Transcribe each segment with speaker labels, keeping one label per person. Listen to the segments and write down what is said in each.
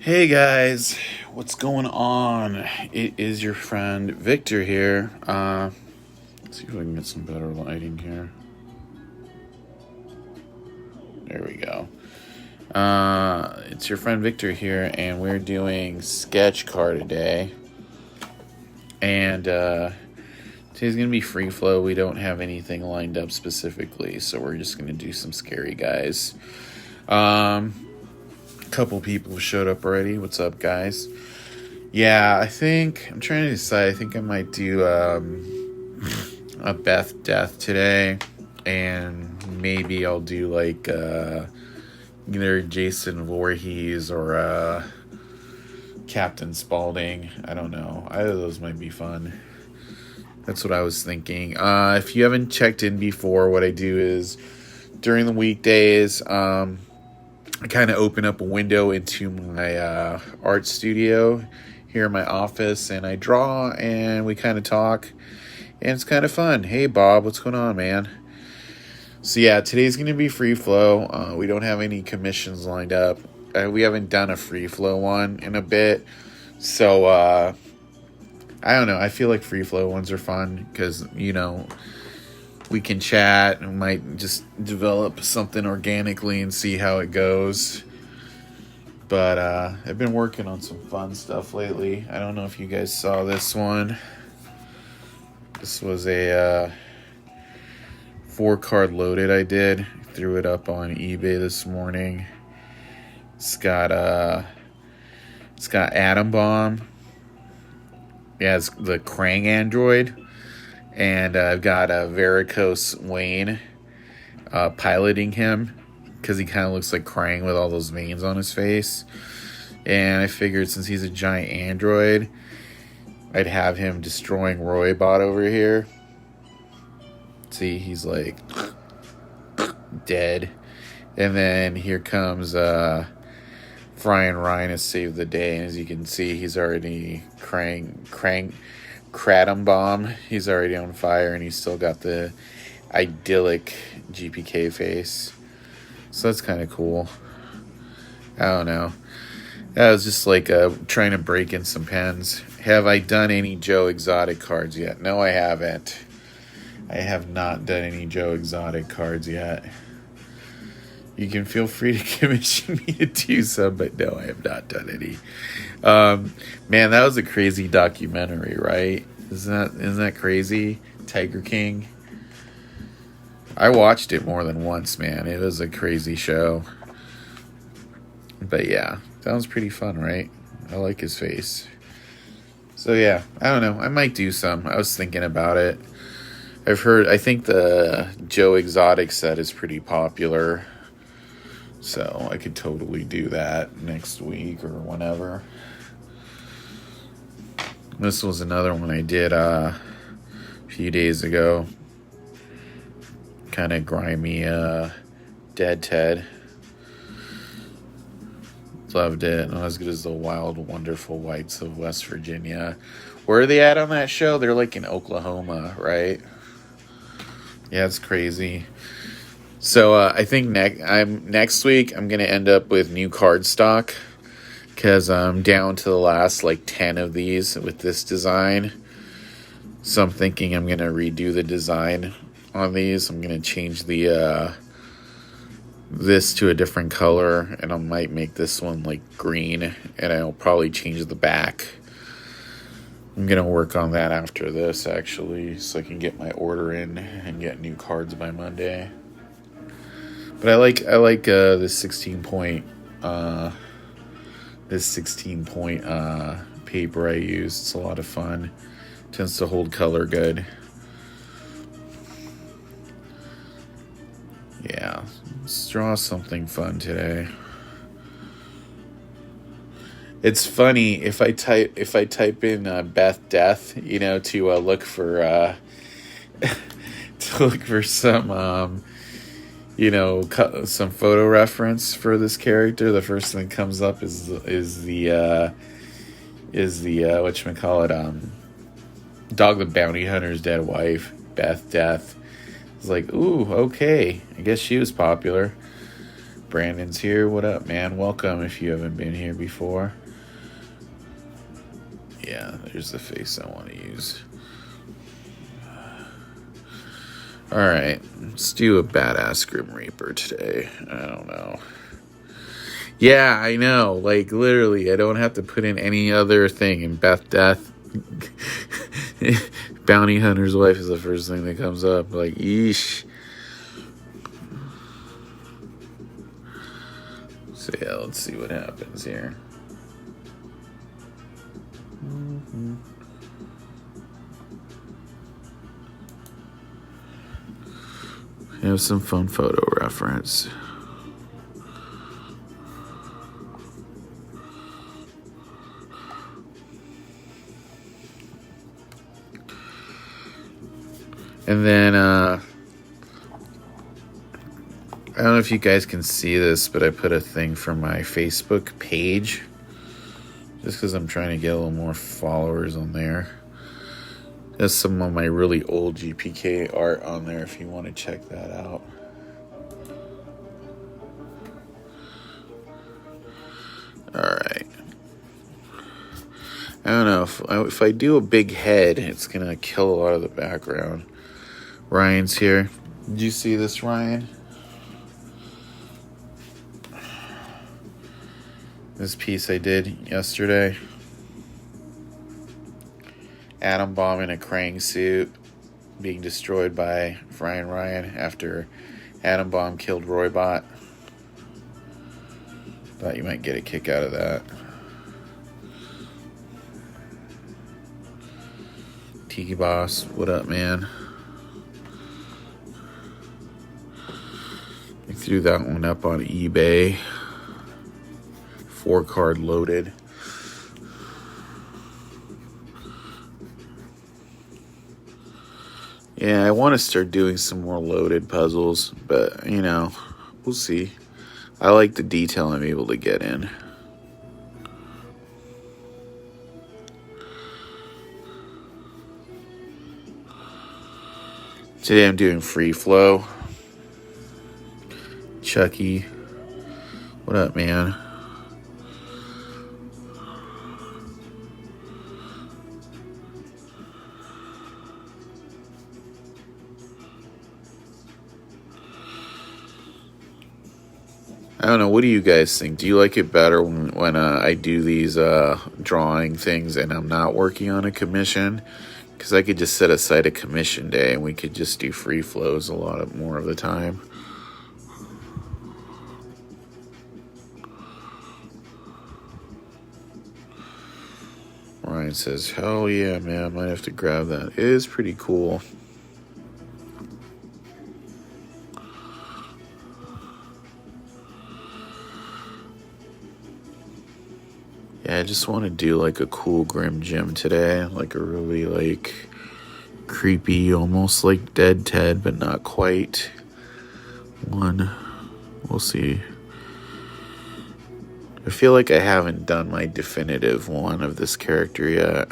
Speaker 1: Hey guys, what's going on? It is your friend Victor here. Let's see if I can get some better lighting here. There we go. It's your friend Victor here, and we're doing sketch car today. And today's gonna be free flow. We don't have anything lined up specifically, so we're just gonna do some scary guys. Couple people showed up already. What's up, guys? Yeah, I'm trying to decide. I think I might do a BETH Death today, and maybe I'll do like either Jason Voorhees or Captain Spaulding. I don't know. Either of those might be fun. That's what I was thinking. If you haven't checked in before, what I do is during the weekdays, I kind of open up a window into my art studio here in my office, and I draw, and we kind of talk, and it's kind of fun. Hey, Bob, what's going on, man? So, yeah, today's going to be free flow. We don't have any commissions lined up. We haven't done a free flow one in a bit, so I don't know. I feel like free flow ones are fun because, we can chat and might just develop something organically and see how it goes. But I've been working on some fun stuff lately. I don't know if you guys saw this one. This was a 4-card loaded I did. Threw it up on eBay this morning. It's got Atom Bomb. Yeah, it's the Krang android. And I've got Varicose Wayne piloting him because he kind of looks like Krang with all those veins on his face. And I figured since he's a giant android, I'd have him destroying Roybot over here. See, he's like dead. And then here comes Frying Ryan to save the day. And as you can see, he's already Kratom Bomb. He's already on fire, and he's still got the idyllic GPK face. So that's kind of cool. I don't know. I was just like trying to break in some pens. Have I done any Joe Exotic cards yet? No, I haven't. I have not done any Joe Exotic cards yet. You can feel free to commission me to do some, but no, I have not done any. Man, that was a crazy documentary, right? Isn't that crazy? Tiger King. I watched it more than once, man. It was a crazy show. But yeah, sounds pretty fun, right? I like his face. So yeah, I don't know. I might do some. I was thinking about it. I think the Joe Exotic set is pretty popular. So I could totally do that next week or whenever. This was another one I did a few days ago. Kind of grimy Dead Ted. Loved it. Not as good as the Wild, Wonderful Whites of West Virginia. Where are they at on that show? They're like in Oklahoma, right? Yeah, it's crazy. So I think next week I'm going to end up with new card stock because I'm down to the last 10 of these with this design. So I'm thinking I'm going to redo the design on these. I'm going to change the this to a different color, and I might make this one green, and I'll probably change the back. I'm going to work on that after this actually, so I can get my order in and get new cards by Monday. But I like this 16 point paper I use. It's a lot of fun. Tends to hold color good. Yeah, let's draw something fun today. It's funny if I type in BETH Death, to look for some some photo reference for this character. The first thing that comes up is the whatchamacallit, Dog the Bounty Hunter's dead wife, BETH Death. It's like, ooh, okay, I guess she was popular. Brandon's here. What up, man? Welcome if you haven't been here before. Yeah, there's the face I want to use. Alright, let's do a badass Grim Reaper today. I don't know. Yeah, I know. Like, literally, I don't have to put in any other thing. In BETH DEATH, Bounty Hunter's wife is the first thing that comes up. Like, yeesh. So, yeah, let's see what happens here. Have some fun photo reference. And then, I don't know if you guys can see this, but I put a thing for my Facebook page. Just because I'm trying to get a little more followers on there. There's some of my really old GPK art on there if you want to check that out. Alright. I don't know. If I do a big head, it's going to kill a lot of the background. Ryan's here. Did you see this, Ryan? This piece I did yesterday. Atom bomb in a Krang suit being destroyed by Ryan after Atom bomb killed Roybot. Thought you might get a kick out of that. Tiki Boss, what up, man? I threw that one up on eBay. 4-card loaded. Yeah, I want to start doing some more loaded puzzles, but, you know, we'll see. I like the detail I'm able to get in. Today I'm doing free flow. Chucky, what up, man? I don't know, what do you guys think? Do you like it better when I do these drawing things and I'm not working on a commission? Because I could just set aside a commission day and we could just do free flows a lot more of the time. Ryan says, hell yeah, man, I might have to grab that. It is pretty cool. Yeah, I just want to do like a cool Grim Gym today. Like a really like creepy, almost like Dead Ted, but not quite one. We'll see. I feel like I haven't done my definitive one of this character yet.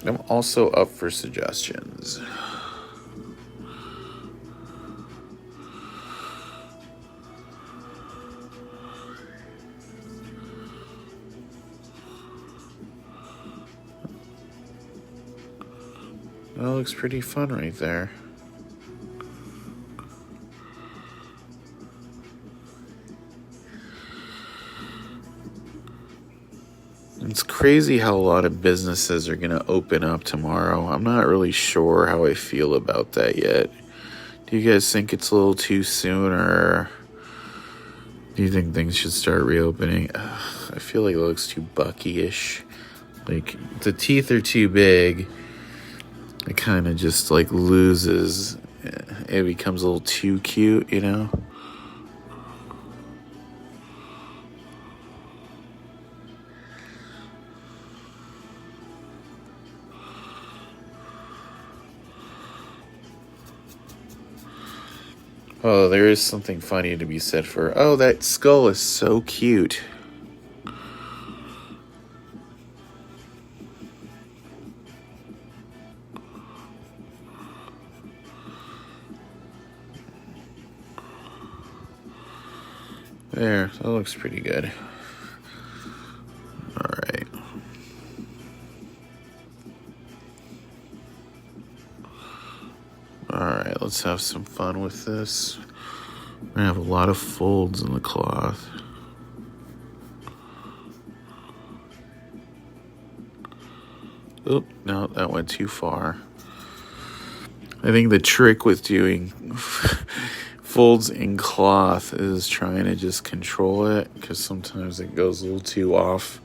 Speaker 1: I'm also up for suggestions. That looks pretty fun right there. It's crazy how a lot of businesses are going to open up tomorrow. I'm not really sure how I feel about that yet. Do you guys think it's a little too soon, or do you think things should start reopening? I feel like it looks too Bucky-ish. Like, the teeth are too big. It kind of just, like, loses. It becomes a little too cute, you know? Oh, there is something funny to be said for, oh, that skull is so cute. There, that looks pretty good. Alright. Alright, let's have some fun with this. We're gonna have a lot of folds in the cloth. Oop, no, that went too far. I think the trick with doing folds in cloth is trying to just control it, because sometimes it goes a little too off.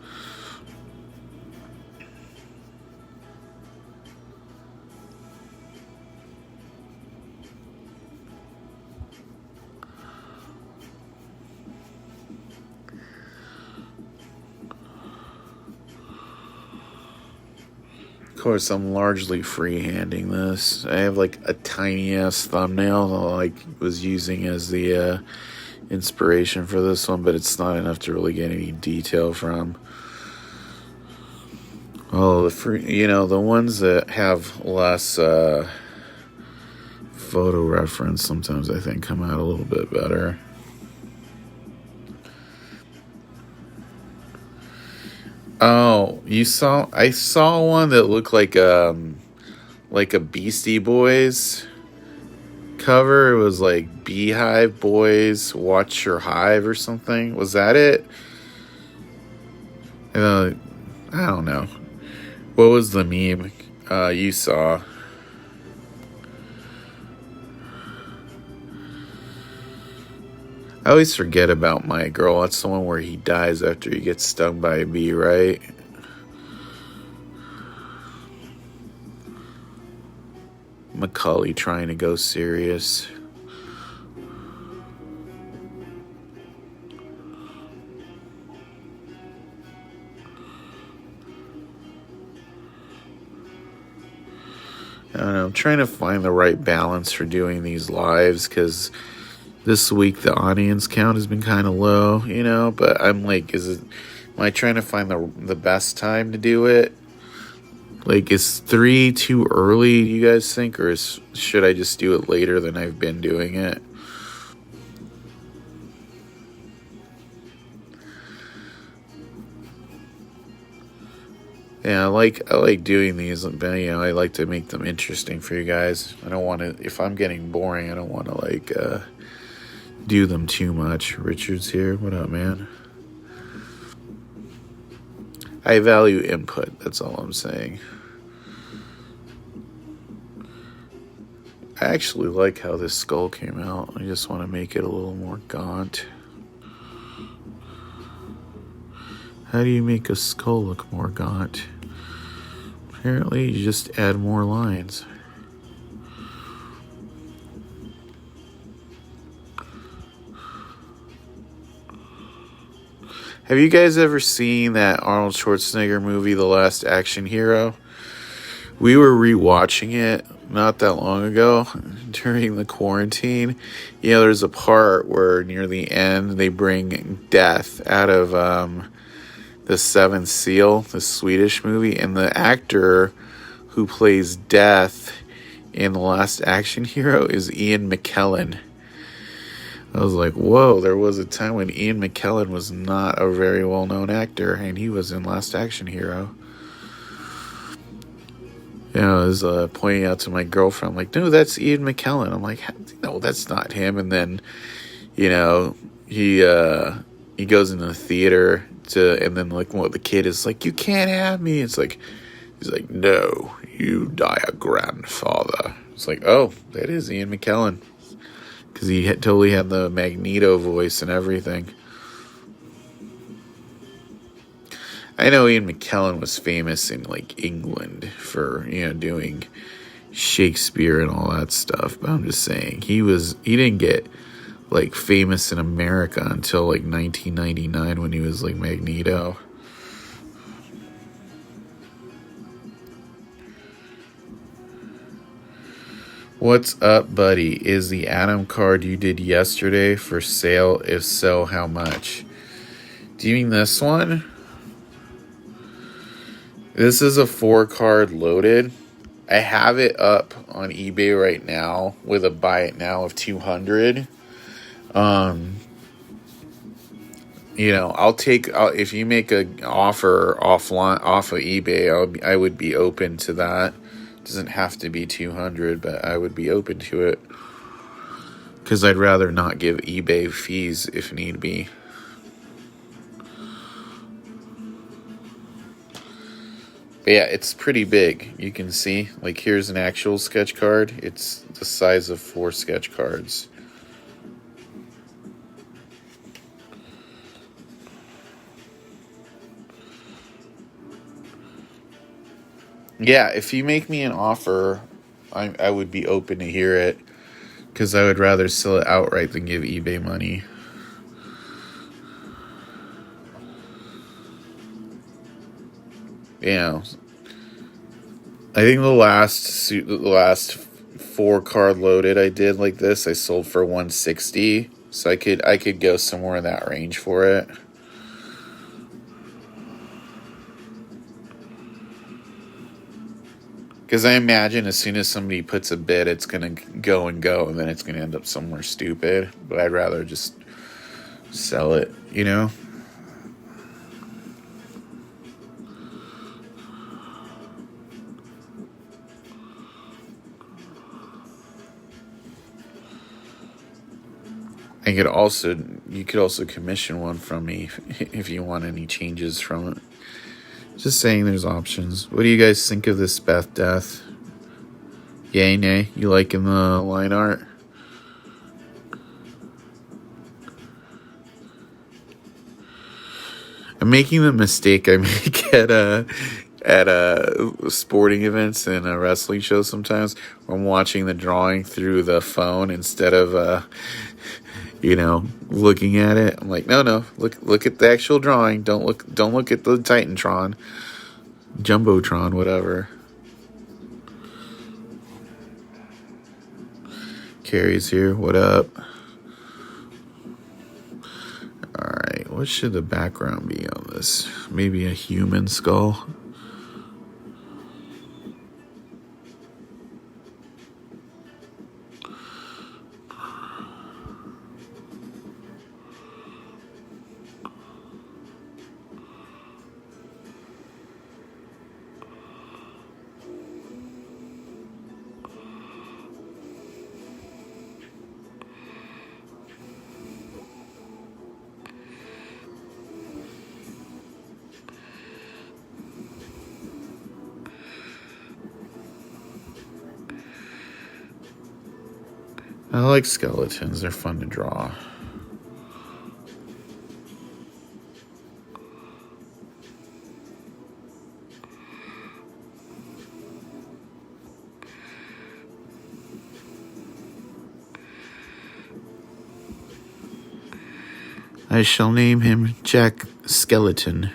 Speaker 1: Of course, I'm largely freehanding this. I have like a tiny ass thumbnail that I like was using as the inspiration for this one, but it's not enough to really get any detail from. Oh, the ones that have less photo reference sometimes I think come out a little bit better. Oh, I saw one that looked like a Beastie Boys cover. It was like Beehive Boys, Watch Your Hive or something. Was that it? I don't know. What was the meme you saw? I always forget about My Girl. That's the one where he dies after he gets stung by a bee, right? Macaulay trying to go serious. I don't know. I'm trying to find the right balance for doing these lives, because this week the audience count has been kind of low, but I'm like, am I trying to find the best time to do it? Like, is 3 too early, you guys think, or should I just do it later than I've been doing it? Yeah, I like doing these, but I like to make them interesting for you guys. I don't want to, if I'm getting boring, I don't want to do them too much. Richard's here. What up, man? I value input. That's all I'm saying. I actually like how this skull came out. I just want to make it a little more gaunt. How do you make a skull look more gaunt? Apparently, you just add more lines. Have you guys ever seen that Arnold Schwarzenegger movie, The Last Action Hero? We were rewatching it not that long ago during the quarantine. There's a part where near the end they bring Death out of the Seventh Seal, the Swedish movie, and the actor who plays Death in The Last Action Hero is Ian McKellen. I was like, whoa, there was a time when Ian McKellen was not a very well-known actor, and he was in Last Action Hero. I was pointing out to my girlfriend, I'm like, no, that's Ian McKellen. I'm like, no, that's not him. And then, he goes into the theater and then the kid is like, you can't have me. He's like, no, you die a grandfather. It's like, oh, that is Ian McKellen. Because he totally had the Magneto voice and everything. I know Ian McKellen was famous in England for doing Shakespeare and all that stuff, but I'm just saying he didn't get famous in America until 1999 when he was Magneto. What's up, buddy? Is the Atom card you did yesterday for sale? If so, how much? Do you mean this one? This is a 4-card loaded. I have it up on eBay right now with a buy it now of 200. if you make an offer offline off of eBay, I would be open to that. It doesn't have to be 200, but I would be open to it because I'd rather not give eBay fees if need be. But yeah, it's pretty big. You can see, like, here's an actual sketch card. It's the size of 4 sketch cards. Yeah, if you make me an offer, I would be open to hear it, because I would rather sell it outright than give eBay money. I think the last 4 card loaded I did like this, I sold for 160, so I could go somewhere in that range for it. Because I imagine as soon as somebody puts a bid, it's going to go, and then it's going to end up somewhere stupid. But I'd rather just sell it, You could also commission one from me if you want any changes from it. Just saying there's options. What do you guys think of this BETH Death? Yay, nay? You liking the line art? I'm making the mistake I make at sporting events and wrestling shows sometimes. I'm watching the drawing through the phone instead of looking at it. I'm like, no, look at the actual drawing. Don't look at the Titantron, Jumbotron, whatever. Carrie's here. What up? Alright, what should the background be on this? Maybe a human skull? I like skeletons. They're fun to draw. I shall name him Jack Skeleton.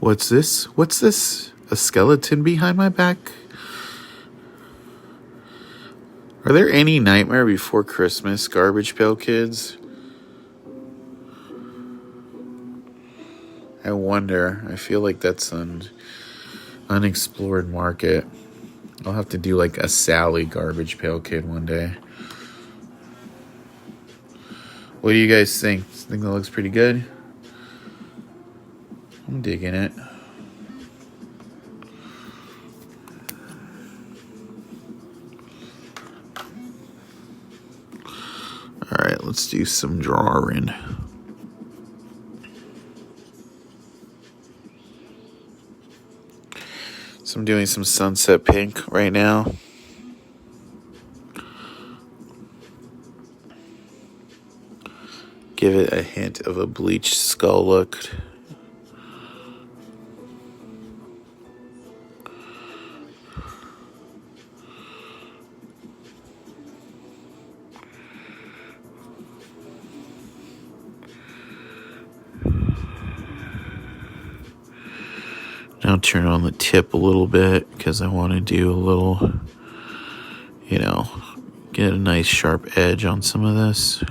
Speaker 1: What's this? A skeleton behind my back? Are there any Nightmare Before Christmas Garbage Pail Kids? I wonder. I feel like that's an unexplored market. I'll have to do like a Sally Garbage Pail Kid one day. What do you guys think? Think that looks pretty good? I'm digging it. Alright, let's do some drawing. So I'm doing some sunset pink right now. Give it a hint of a bleached skull look. Now turn on the tip a little bit because I want to do a little, get a nice sharp edge on some of this.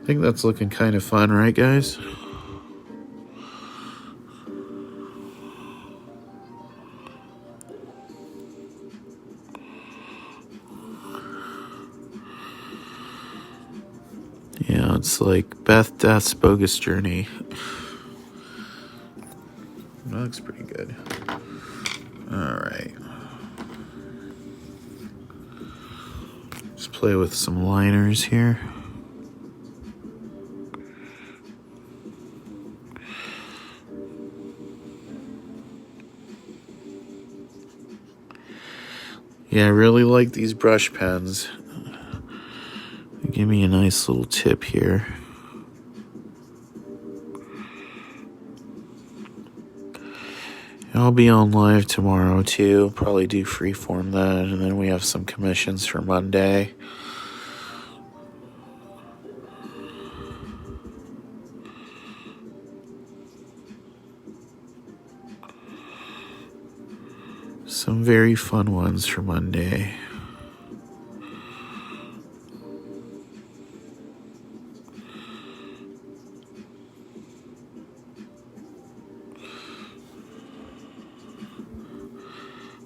Speaker 1: think that's looking kind of fun, right, guys? Yeah, it's like Beth Death's Bogus Journey. That looks pretty good. Alright. Let's play with some liners here. Yeah, I really like these brush pens. Give me a nice little tip here. I'll be on live tomorrow too. Probably do freeform that, and then we have some commissions for Monday. Some very fun ones for Monday.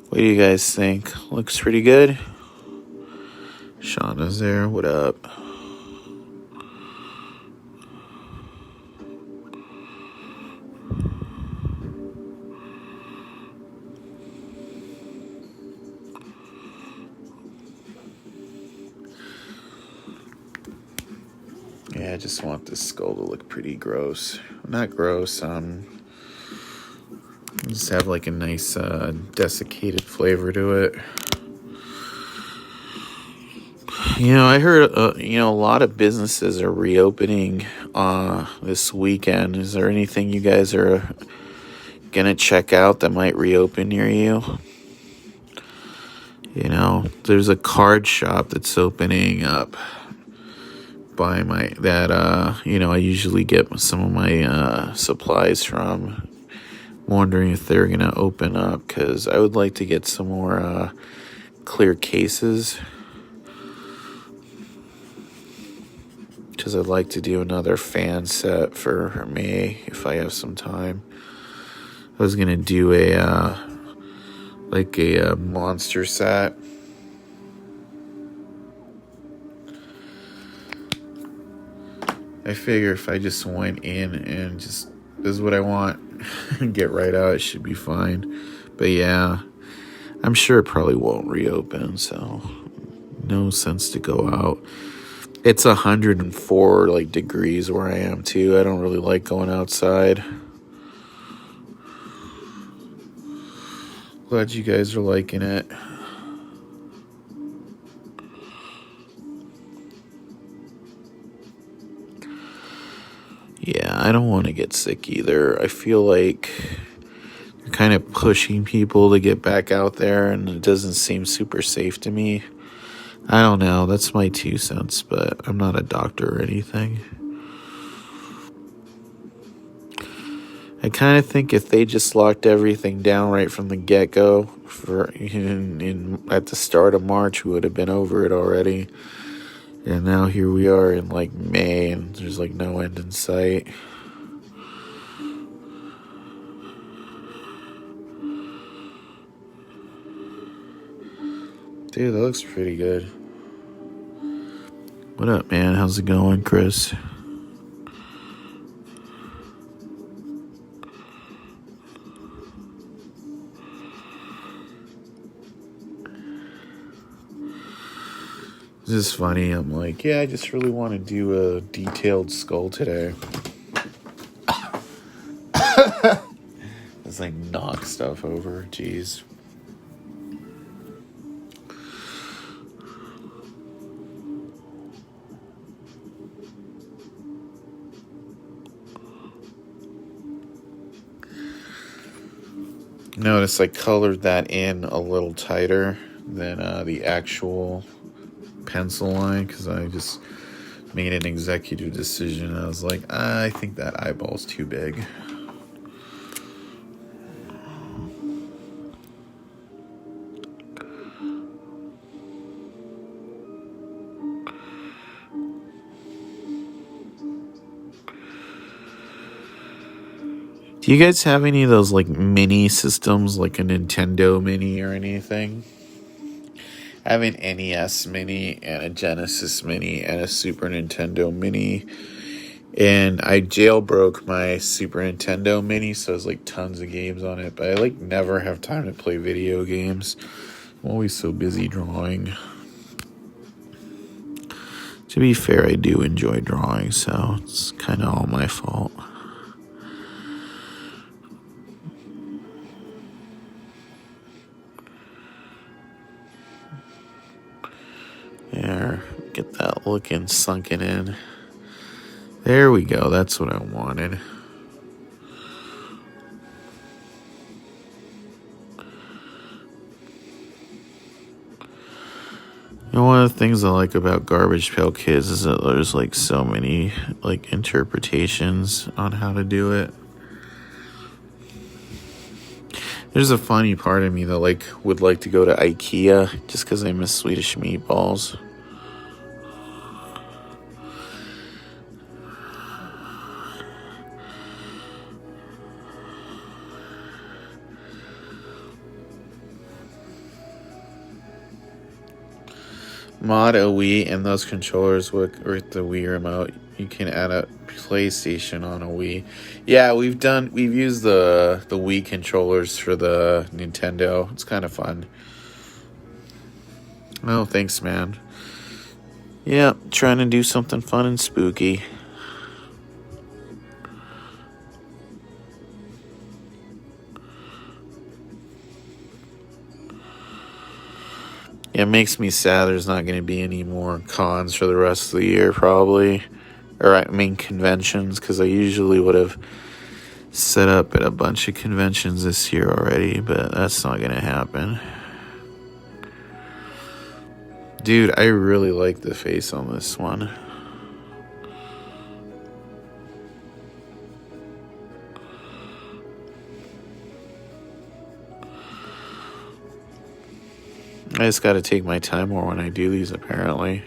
Speaker 1: What do you guys think? Looks pretty good. Shauna's there. What up? Yeah, I just want this skull to look pretty gross. Not gross, just have like a nice desiccated flavor to it. You know, I heard, a lot of businesses are reopening this weekend. Is there anything you guys are going to check out that might reopen near you? You know, there's a card shop that's opening up by I usually get some of my supplies from. I'm wondering if they're going to open up because I would like to get some more clear cases. Because I'd like to do another fan set for May if I have some time. I was gonna do a monster set. I figure if I just went in and just this is what I want and get right out, it should be fine. But yeah, I'm sure it probably won't reopen, so no sense to go out. It's 104 degrees where I am too. I don't really like going outside. Glad you guys are liking it. Yeah, I don't want to get sick either. I feel like you're kind of pushing people to get back out there, and it doesn't seem super safe to me. I don't know. That's my 2 cents, but I'm not a doctor or anything. I kind of think if they just locked everything down right from the get-go at the start of March, we would have been over it already. And now here we are in May, and there's no end in sight. Dude, that looks pretty good. What up, man? How's it going, Chris? This is funny. I'm I just really want to do a detailed skull today. It's knock stuff over. Jeez. Notice I colored that in a little tighter than the actual pencil line because I just made an executive decision. I was I think that eyeball's too big. Do you guys have any of those like mini systems, like a Nintendo Mini or anything? I have an NES Mini and a Genesis Mini and a Super Nintendo Mini. And I jailbroke my Super Nintendo Mini, so there's like tons of games on it. But I like never have time to play video games. I'm always so busy drawing. To be fair, I do enjoy drawing, so it's kind of all my fault. There, get that looking sunken in. There we go, that's what I wanted. You know, one of the things I like about Garbage Pail Kids is that there's like so many like interpretations on how to do it. There's a funny part of me that like would like to go to IKEA just because I miss Swedish meatballs. Mod a Wii and those controllers with the Wii remote. You can add a PlayStation on a Wii. Yeah, we've used the Wii controllers for the Nintendo. It's kind of fun. Oh, thanks, man. Yeah, trying to do something fun and spooky. Yeah, it makes me sad there's not going to be any more cons for the rest of the year, probably. Or, I mean, conventions, because I usually would have set up at a bunch of conventions this year already, but that's not going to happen. Dude, I really like the face on this one. I just got to take my time more when I do these, apparently.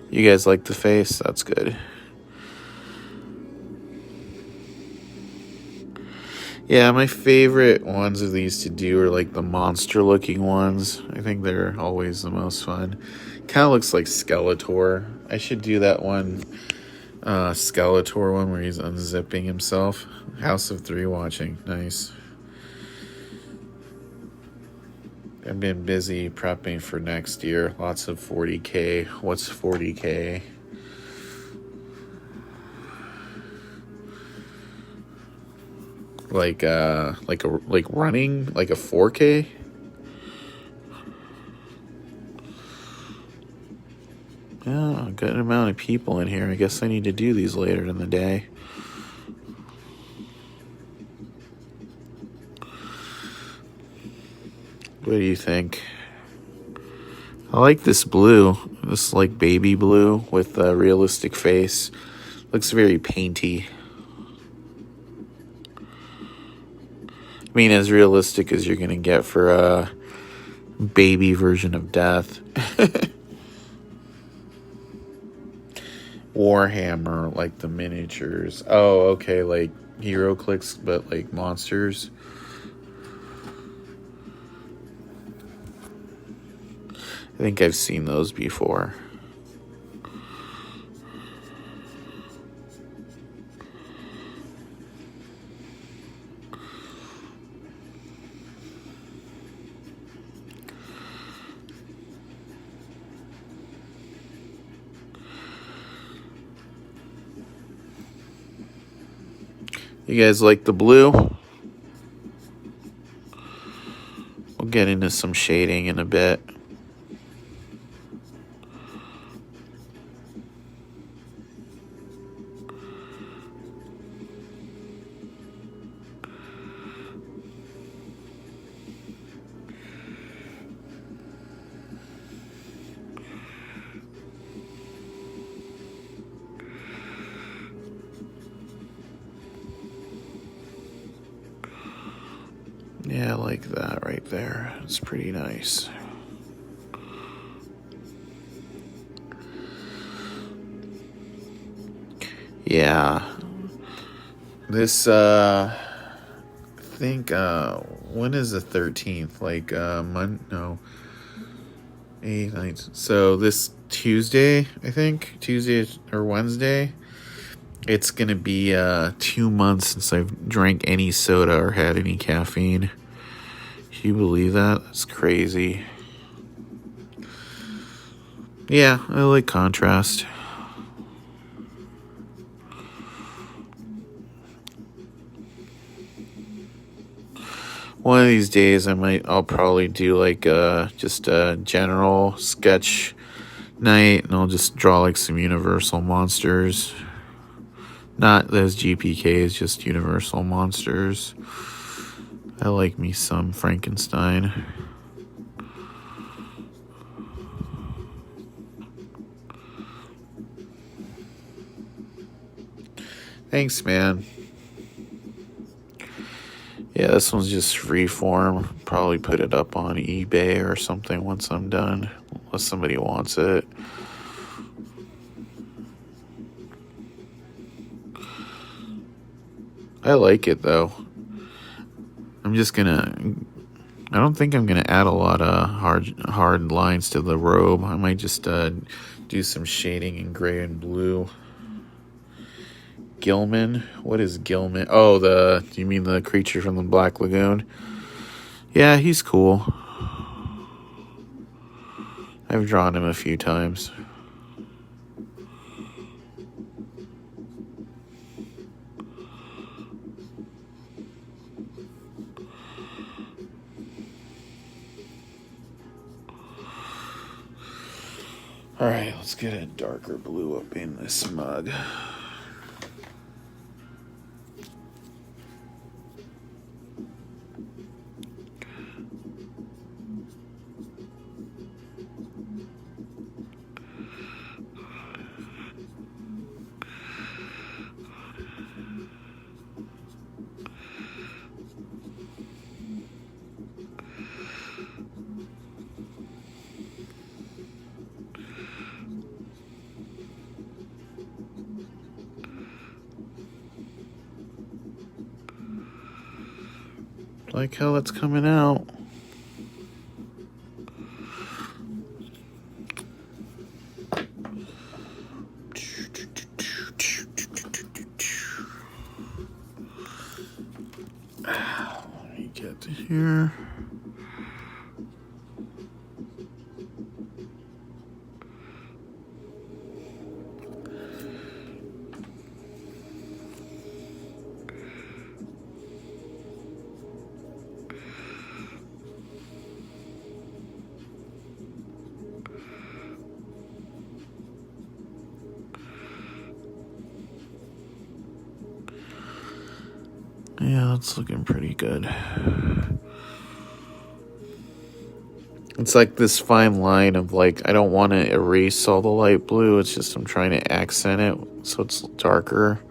Speaker 1: You guys like the face? That's good. Yeah, my favorite ones of these to do are like the monster looking ones. I think they're always the most fun. Kind of looks like Skeletor. I should do that one, Skeletor one where he's unzipping himself. House of 3 watching. Nice. I've been busy prepping for next year. Lots of 40K. What's 40K? Like running like a 4K. Yeah, a good amount of people in here. I guess I need to do these later in the day. What do you think? I like this blue. This like baby blue with a realistic face. Looks very painty. I mean, as realistic as you're going to get for a baby version of Death. Warhammer, like the miniatures. Oh, okay, like HeroClix, but like monsters. I think I've seen those before. You guys like the blue? We'll get into some shading in a bit. Yeah, I like that right there. It's pretty nice. Yeah. This, I think, when is the 13th? Like, no. 8, 9. So this Tuesday, I think, Tuesday or Wednesday, it's going to be 2 months since I've drank any soda or had any caffeine. Can you believe that? That's crazy. Yeah, I like contrast. One of these days I'll probably do like just a general sketch night, and I'll just draw like some universal monsters. Not those GPKs, just universal monsters. I like me some Frankenstein. Thanks, man. Yeah, this one's just freeform. Probably put it up on eBay or something once I'm done, unless somebody wants it. I like it though. I don't think I'm gonna add a lot of hard lines to the robe. I might just do some shading in gray and blue. Gilman? What is Gilman? Oh, do you mean the creature from the Black Lagoon? Yeah, he's cool. I've drawn him a few times. Alright, let's get a darker blue up in this mug. Like how it's coming out. Let me get to here. Yeah, that's looking pretty good. It's like this fine line of like, I don't want to erase all the light blue. It's just I'm trying to accent it so it's darker.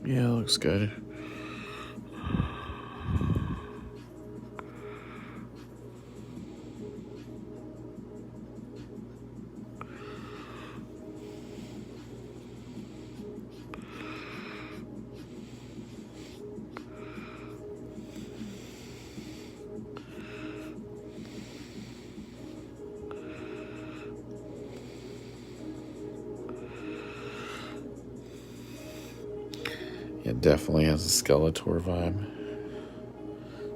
Speaker 1: Yeah, looks good. It definitely has a Skeletor vibe.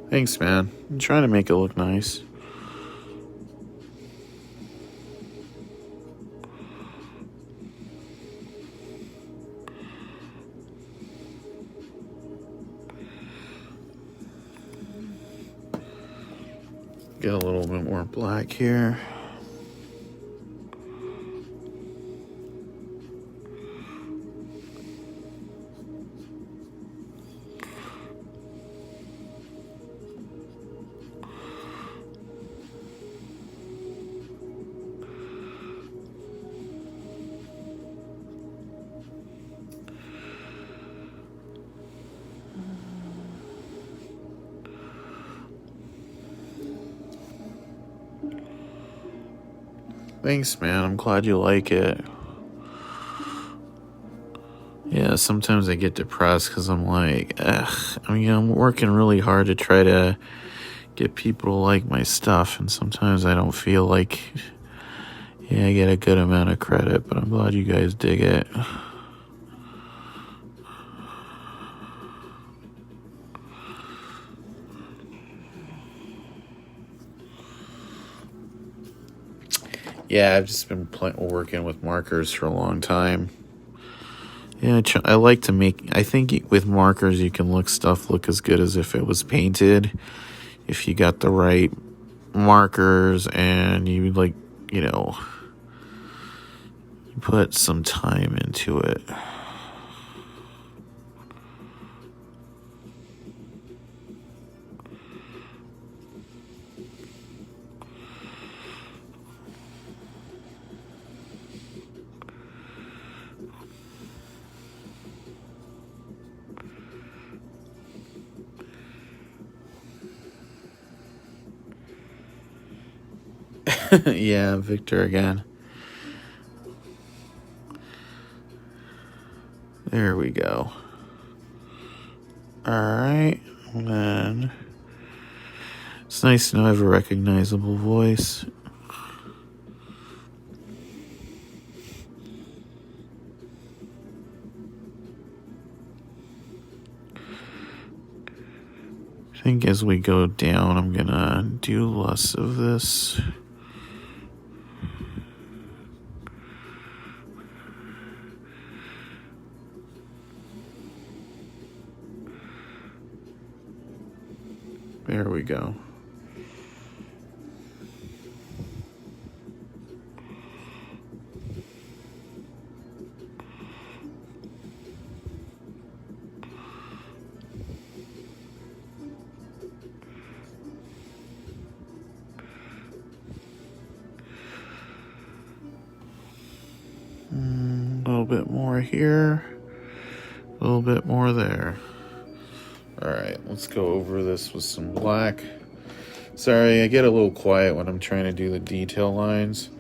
Speaker 1: Thanks, man. I'm trying to make it look nice. Get a little bit more black here. Thanks, man. I'm glad you like it. Yeah, sometimes I get depressed because I'm like, ugh. I mean, I'm working really hard to try to get people to like my stuff, and sometimes I don't feel like, yeah, I get a good amount of credit, but I'm glad you guys dig it. Yeah, I've just been working with markers for a long time. Yeah, I like to make, I think with markers you can look as good as if it was painted. If you got the right markers and you you know, you put some time into it. Yeah, Victor again. There we go. Alright, and then it's nice to know I have a recognizable voice. I think as we go down, I'm gonna do less of this. There we go. A little bit more here, a little bit more there. Alright, let's go over this with some black. Sorry, I get a little quiet when I'm trying to do the detail lines.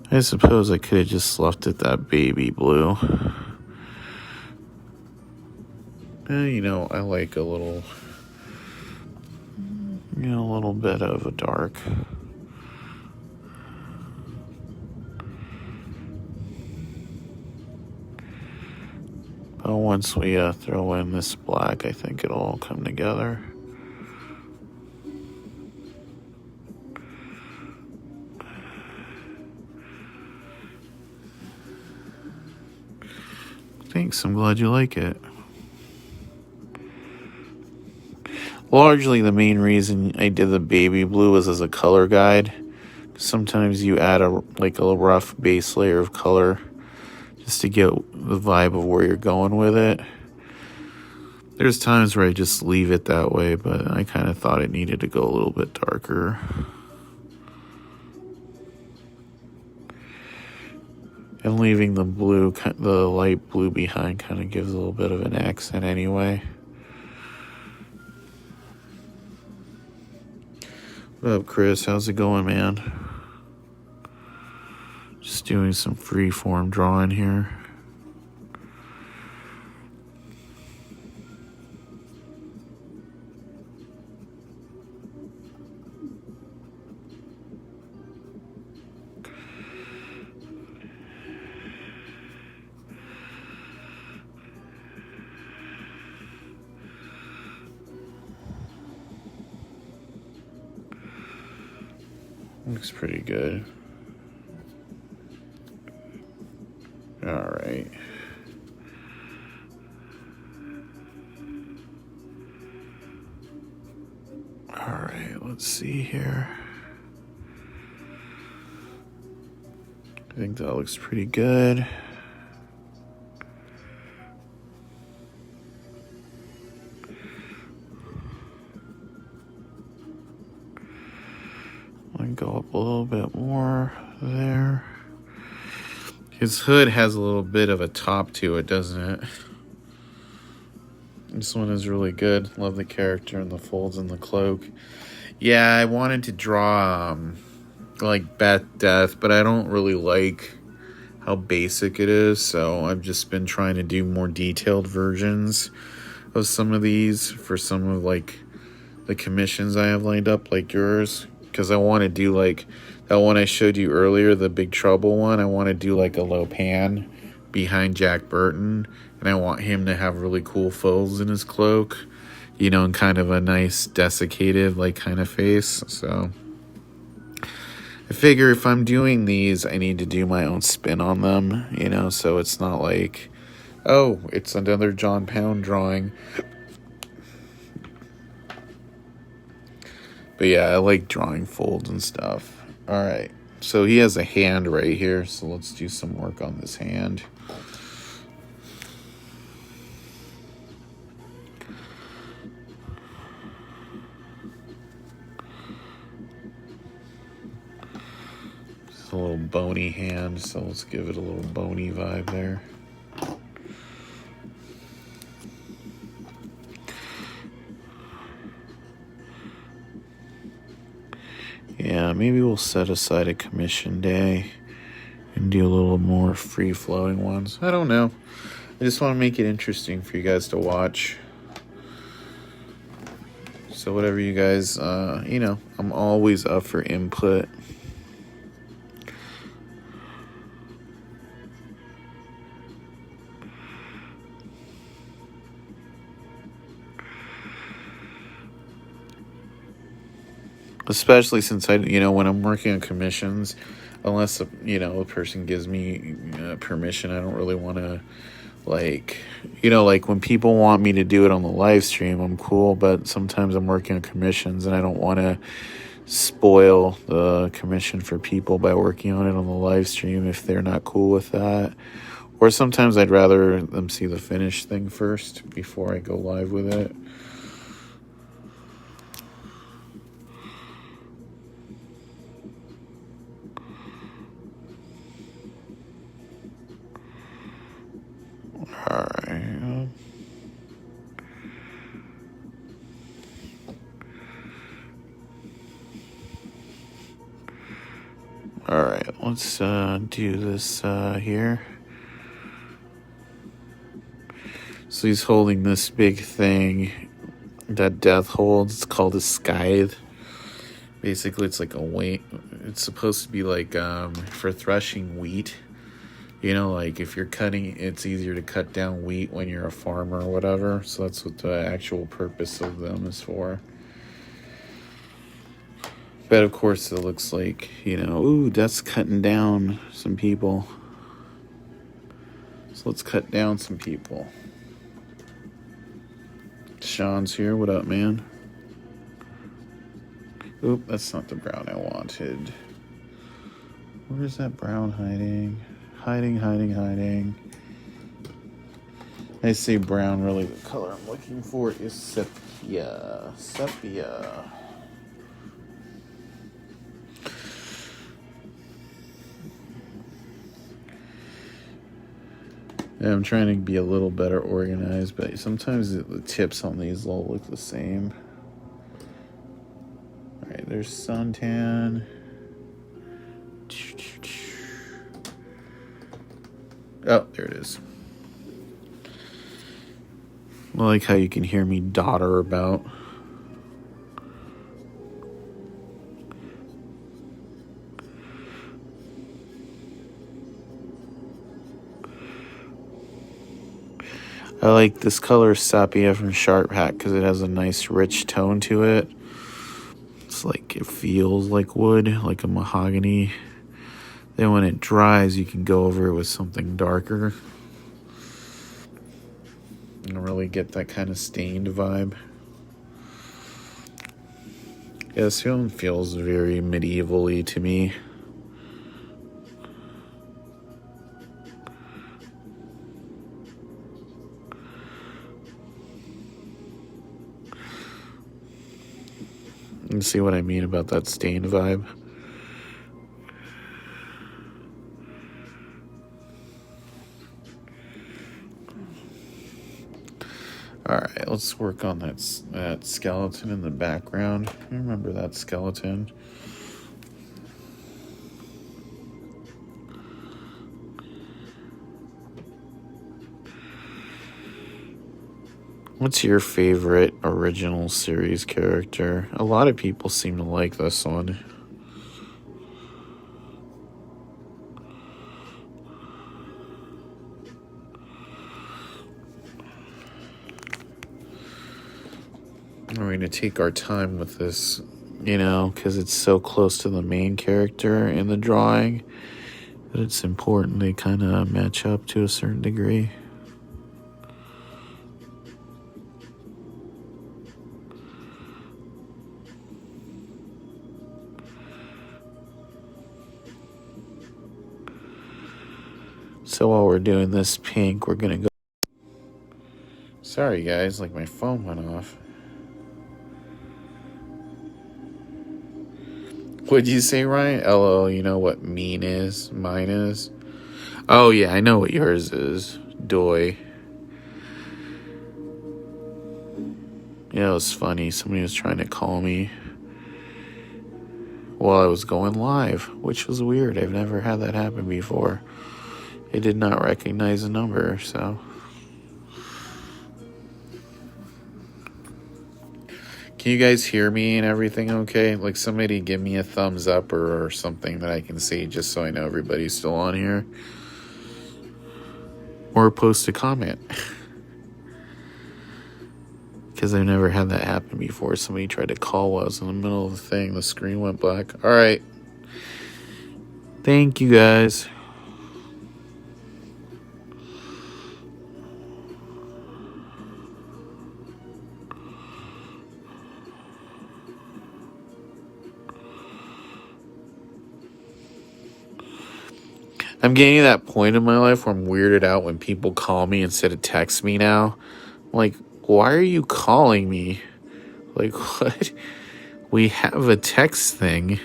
Speaker 1: I suppose I could have just left it that baby blue. You know, I like a little bit of a dark. But once we throw in this black, I think it'll all come together. Thanks, I'm glad you like it. Largely the main reason I did the baby blue was as a color guide. Sometimes you add a rough base layer of color just to get the vibe of where you're going with it. There's times where I just leave it that way, but I kind of thought it needed to go a little bit darker. And leaving the blue, the light blue behind kind of gives a little bit of an accent anyway. What up, Chris? How's it going, man? Just doing some free-form drawing here. Looks pretty good. All right. All right, let's see here. I think that looks pretty good. a little bit more there. His hood has a little bit of a top to it, doesn't it? This one is really good. Love the character and the folds in the cloak. Yeah, I wanted to draw like BETH DEATH, but I don't really like how basic it is, so I've just been trying to do more detailed versions of some of these for some of like the commissions I have lined up, like yours, because I want to do like that one I showed you earlier, the Big Trouble one. I want to do like a low pan behind Jack Burton, and I want him to have really cool folds in his cloak, you know, and kind of a nice desiccated like kind of face. So I figure if I'm doing these, I need to do my own spin on them, you know, so it's not like, oh, it's another John Pound drawing. But yeah, I like drawing folds and stuff. All right, so he has a hand right here, so let's do some work on this hand. It's a little bony hand, so let's give it a little bony vibe there. Yeah, maybe we'll set aside a commission day and do a little more free-flowing ones. I don't know. I just want to make it interesting for you guys to watch. So whatever you guys, you know, I'm always up for input. Especially since you know, when I'm working on commissions, unless, you know, a person gives me permission, I don't really want to, like, you know, like when people want me to do it on the live stream, I'm cool, but sometimes I'm working on commissions and I don't want to spoil the commission for people by working on it on the live stream if they're not cool with that. Or sometimes I'd rather them see the finished thing first before I go live with it. Alright. Alright, let's do this here. So he's holding this big thing that Death holds. It's called a scythe. Basically, it's like a weight. It's supposed to be like for threshing wheat. You know, like if you're cutting, it's easier to cut down wheat when you're a farmer or whatever. So that's what the actual purpose of them is for. But of course, it looks like, you know, ooh, that's cutting down some people. So let's cut down some people. Sean's here. What up, man? Oop, that's not the brown I wanted. Where's that brown hiding? Hiding. I say brown, really the color I'm looking for is sepia. Yeah, I'm trying to be a little better organized, but sometimes the tips on these all look the same. Alright, there's suntan. Oh, there it is. I like how you can hear me dotter about. I like this color sepia from Sharp Hat because it has a nice rich tone to it. It's like it feels like wood, like a mahogany. Then when it dries, you can go over it with something darker. You don't really get that kind of stained vibe. Yeah, this one feels very medieval-y to me. You see what I mean about that stained vibe? All right, let's work on that skeleton in the background. I remember that skeleton. What's your favorite original series character? A lot of people seem to like this one. We're going to take our time with this, because it's so close to the main character in the drawing that it's important they kind of match up to a certain degree. So while we're doing this pink, we're going to go... Sorry, guys, like my phone went off. What'd you say, Ryan? LO, you know what mean is? Mine is? Oh, yeah, I know what yours is. Doy. Yeah, it was funny. Somebody was trying to call me while I was going live, which was weird. I've never had that happen before. It did not recognize the number, so... Can you guys hear me and everything okay? Like, somebody give me a thumbs up or something that I can see just so I know everybody's still on here. Or post a comment. Because I've never had that happen before. Somebody tried to call while I was in the middle of the thing. The screen went black. All right. Thank you, guys. I'm getting to that point in my life where I'm weirded out when people call me instead of text me now. I'm like, why are you calling me? Like, what? We have a text thing.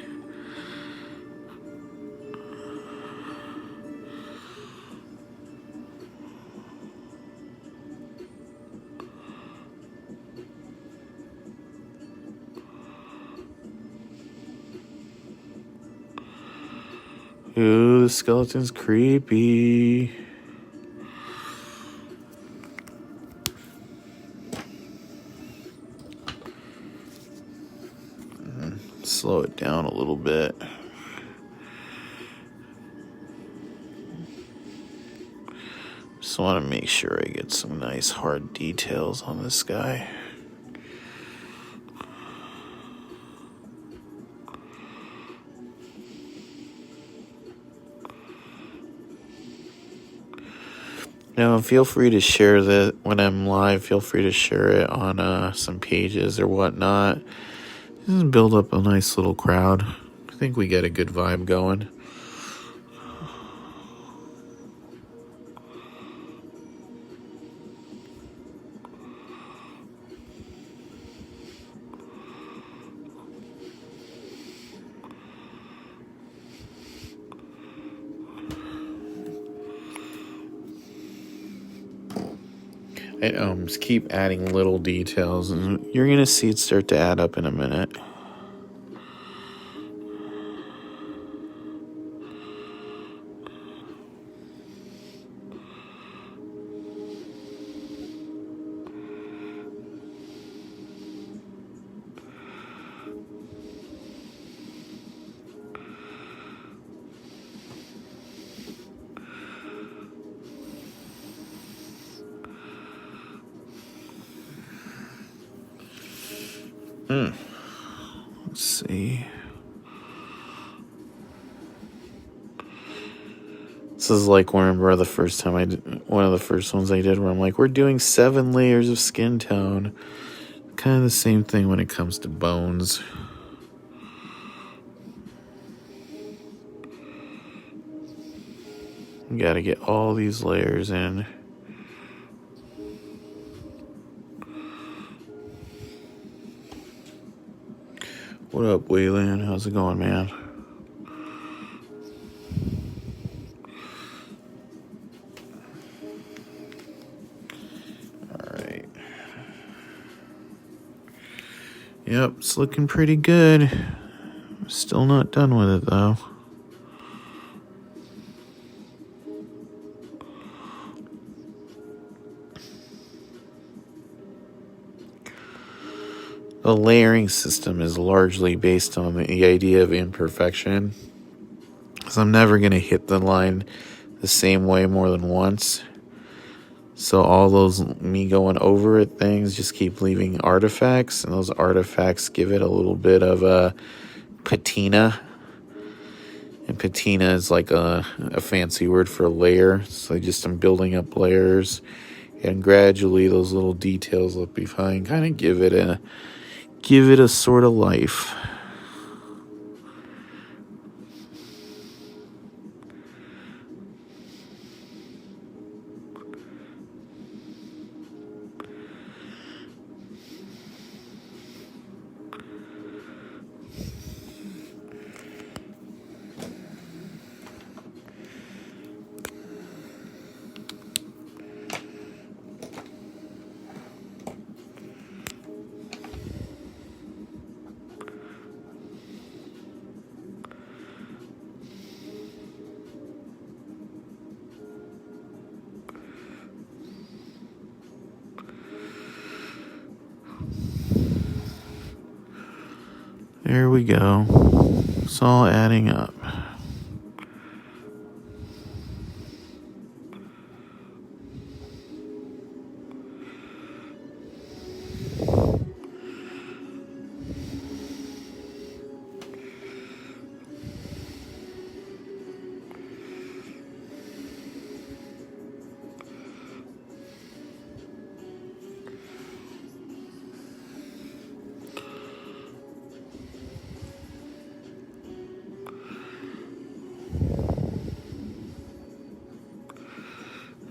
Speaker 1: Ooh, the skeleton's creepy. Slow it down a little bit. Just want to make sure I get some nice hard details on this guy. Feel free to share that when I'm live. Feel free to share it on some pages or whatnot. Just build up a nice little crowd. I think we get a good vibe going. And just keep adding little details, and you're gonna see it start to add up in a minute. Let's see. This is like one of the first ones I did where I'm like, we're doing 7 layers of skin tone. Kind of the same thing when it comes to bones. You gotta get all these layers in. What up, Wayland? How's it going, man? Alright. Yep, it's looking pretty good. Still not done with it, though. The layering system is largely based on the idea of imperfection. So I'm never going to hit the line the same way more than once. So all those me going over it things just keep leaving artifacts, and those artifacts give it a little bit of a patina. And patina is like a fancy word for layer. So I'm building up layers, and gradually those little details look behind kind of give it a sort of life. There we go. It's all adding up.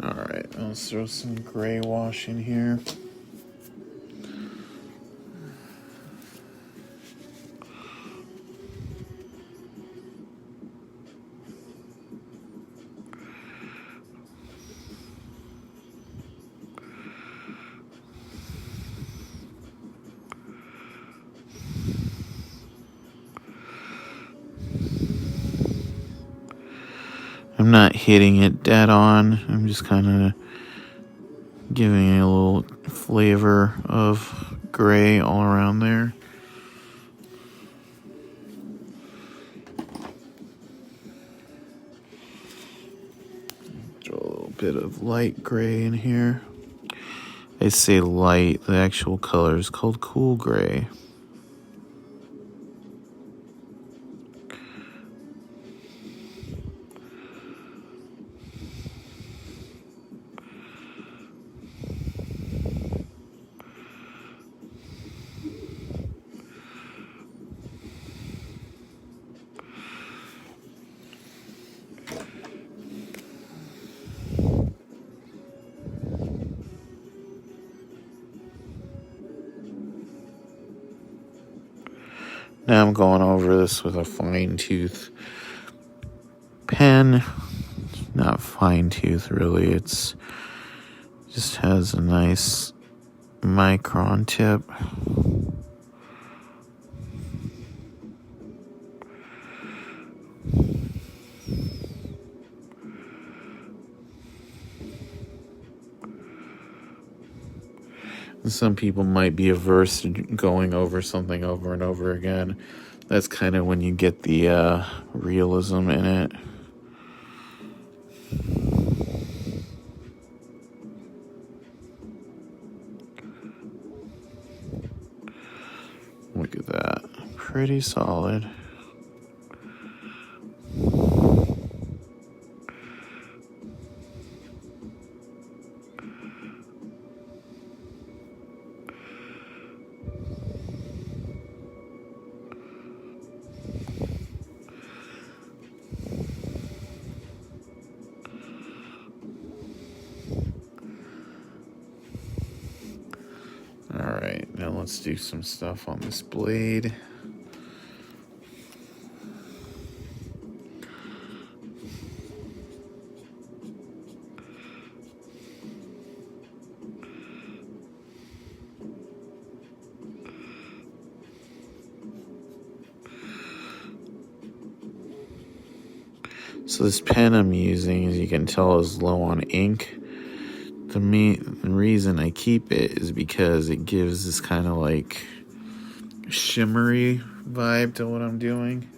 Speaker 1: Alright, let's throw some gray wash in here. I'm not hitting it dead on. I'm just kind of giving it a little flavor of gray all around there. Throw a little bit of light gray in here. I say light, the actual color is called cool gray. Now I'm going over this with a fine tooth pen. Not fine tooth, really. It's just has a nice micron tip. Some people might be averse to going over something over and over again. That's kind of when you get the realism in it. Look at that. Pretty solid. Alright, now let's do some stuff on this blade. So this pen I'm using, as you can tell, is low on ink. The reason I keep it is because it gives this kind of like shimmery vibe to what I'm doing.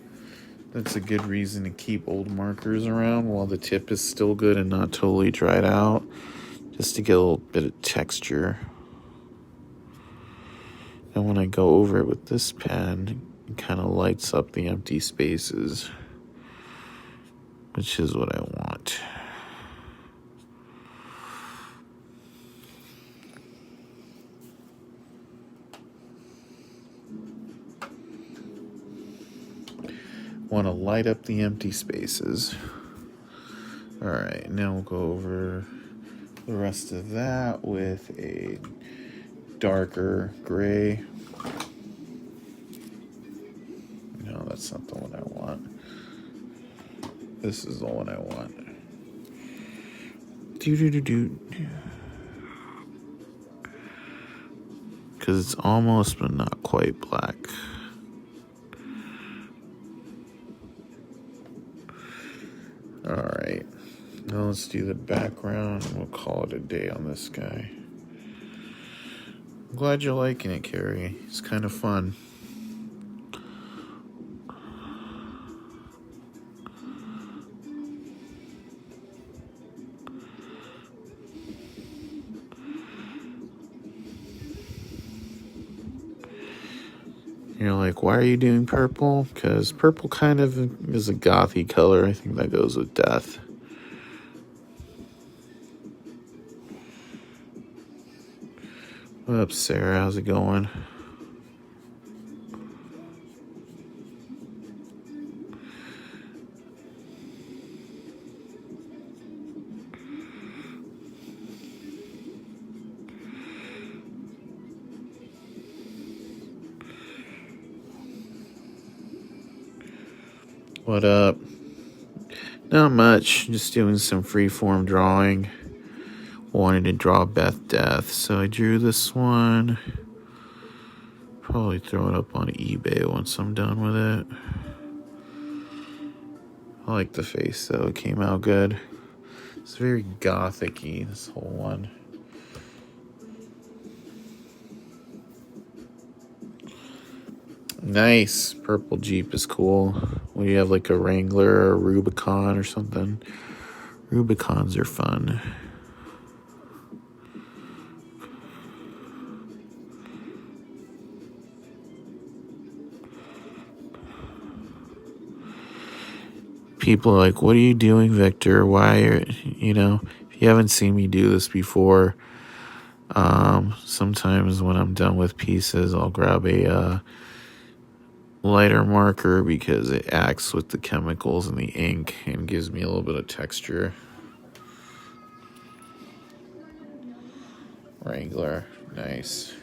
Speaker 1: That's a good reason to keep old markers around while the tip is still good and not totally dried out, just to get a little bit of texture. And when I go over it with this pen, it kind of lights up the empty spaces, which is what I want. Want to light up the empty spaces. Alright, now we'll go over the rest of that with a darker gray. No, that's not the one I want. This is the one I want. Because it's almost but not quite black. Alright, now let's do the background and we'll call it a day on this guy. I'm glad you're liking it, Carrie. It's kind of fun. You're like, why are you doing purple? Because purple kind of is a gothy color. I think that goes with death. What up, Sarah? How's it going? What up? Not much. Just doing some freeform drawing. Wanted to draw BETH DEATH, so I drew this one. Probably throw it up on eBay once I'm done with it. I like the face though, it came out good. It's very gothic-y, this whole one. Nice. Purple Jeep is cool. When you have like a Wrangler or a Rubicon or something. Rubicons are fun. People are like, what are you doing, Victor? Why are, if you haven't seen me do this before, sometimes when I'm done with pieces, I'll grab a lighter marker because it acts with the chemicals in the ink and gives me a little bit of texture. Wrangler, nice.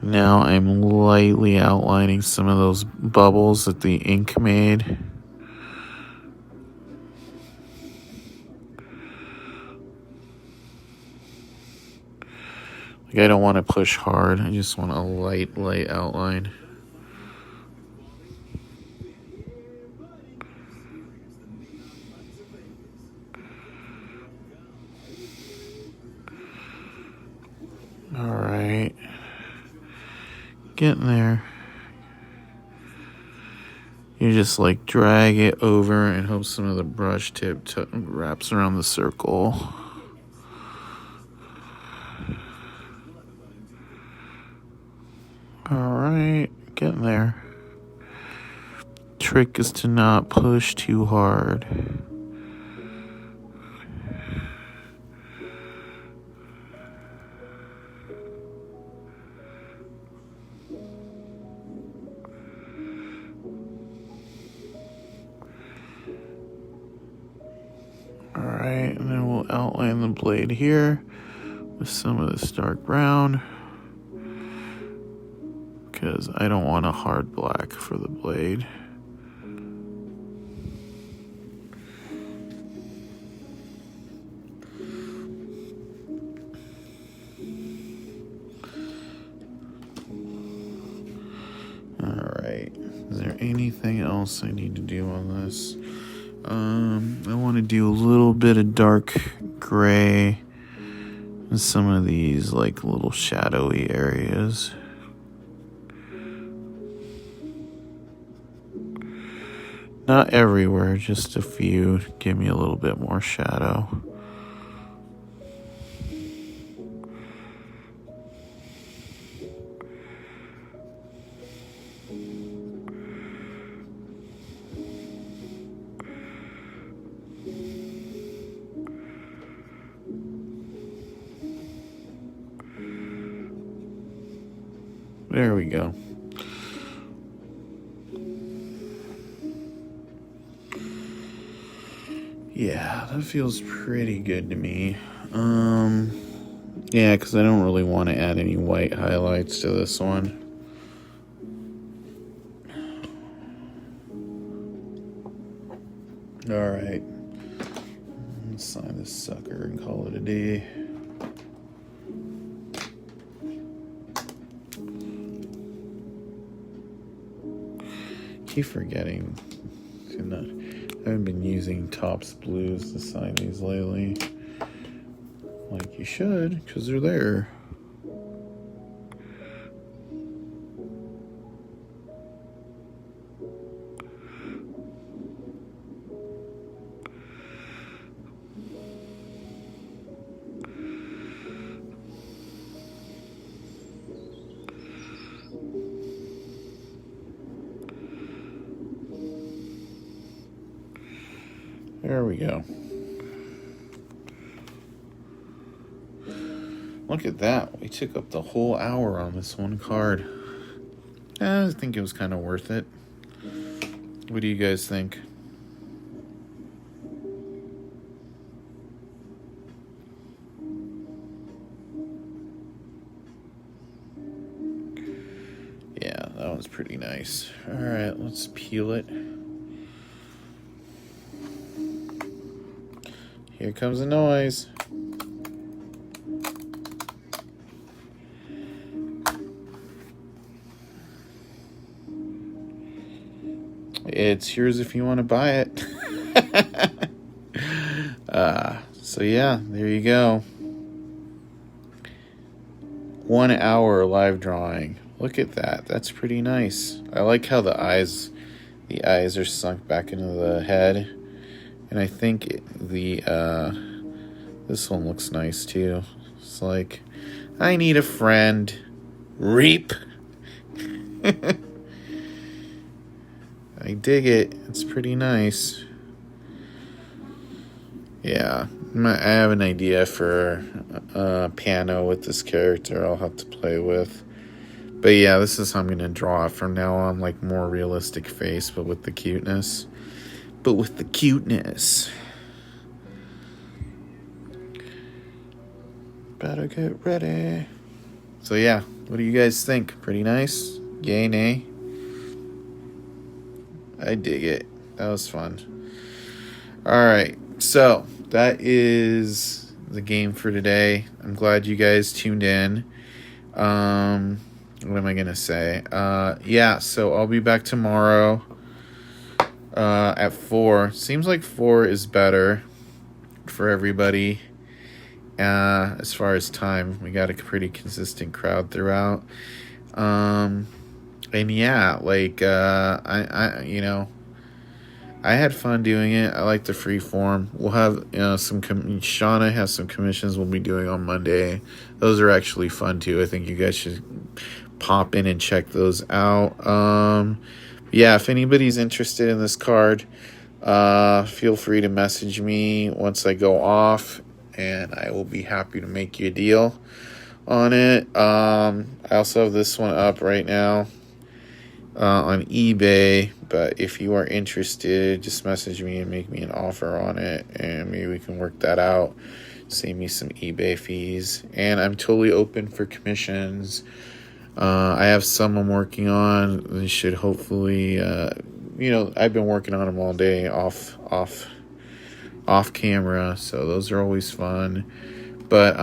Speaker 1: Now I'm lightly outlining some of those bubbles that the ink made. Like, I don't want to push hard. I just want a light outline. All right. Getting there. You just like drag it over and hope some of the brush tip wraps around the circle. Alright, getting there. Trick is to not push too hard. Alright, and then we'll outline the blade here with some of this dark brown, because I don't want a hard black for the blade. Alright. Is there anything else I need to do on this? I want to do a little bit of dark gray in some of these like little shadowy areas. Not everywhere, just a few. Give me a little bit more shadow. There we go. Yeah, that feels pretty good to me. Yeah, because I don't really want to add any white highlights to this one. Alright. Let's sign this sucker and call it a day. Keep forgetting. I haven't been using Topps Blues to sign these lately. Like you should, because they're there. There we go. Look at that. We took up the whole hour on this one card. I think it was kind of worth it. What do you guys think? Yeah, that was pretty nice. All right, let's peel it. Here comes the noise. It's yours if you want to buy it. So yeah, there you go. 1 hour live drawing. Look at that. That's pretty nice. I like how the eyes are sunk back into the head. And I think this one looks nice too. It's like, I need a friend. Reap. I dig it. It's pretty nice. Yeah. I have an idea for a piano with this character I'll have to play with. But yeah, this is how I'm going to draw it from now on. Like more realistic face, but with the cuteness. Better get ready. So yeah, what do you guys think? Pretty nice? Yay, nay? I dig it. That was fun. Alright, so that is the game for today. I'm glad you guys tuned in. What am I going to say? Yeah, so I'll be back tomorrow at 4. Seems like 4 is better for everybody. As far as time, we got a pretty consistent crowd throughout. And yeah, like, I had fun doing it. I like the free form. We'll have, Shauna has some commissions we'll be doing on Monday. Those are actually fun too. I think you guys should pop in and check those out. Yeah, if anybody's interested in this card, feel free to message me once I go off, and I will be happy to make you a deal on it. I also have this one up right now on eBay, but if you are interested, just message me and make me an offer on it, and maybe we can work that out. Save me some eBay fees, and I'm totally open for commissions. I have some I'm working on. They should hopefully, I've been working on them all day off camera, so those are always fun. But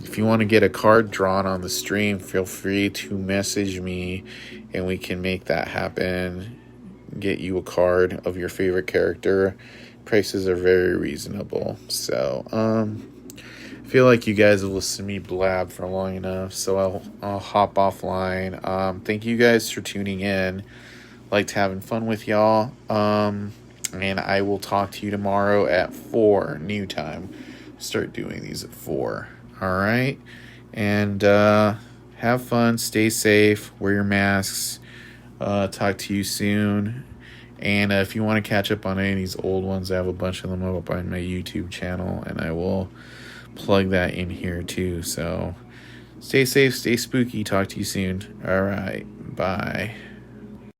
Speaker 1: if you want to get a card drawn on the stream, feel free to message me and we can make that happen. Get you a card of your favorite character. Prices are very reasonable. So I feel like you guys have listened to me blab for long enough, so I'll hop offline. Thank you guys for tuning in. Liked having fun with y'all. And I will talk to you tomorrow at 4 new time. Start doing these at 4. All right. And have fun. Stay safe. Wear your masks. Talk to you soon. And if you want to catch up on any of these old ones, I have a bunch of them up on my YouTube channel, and I will plug that in here too. So stay safe, stay spooky. Talk to you soon. All right. Bye.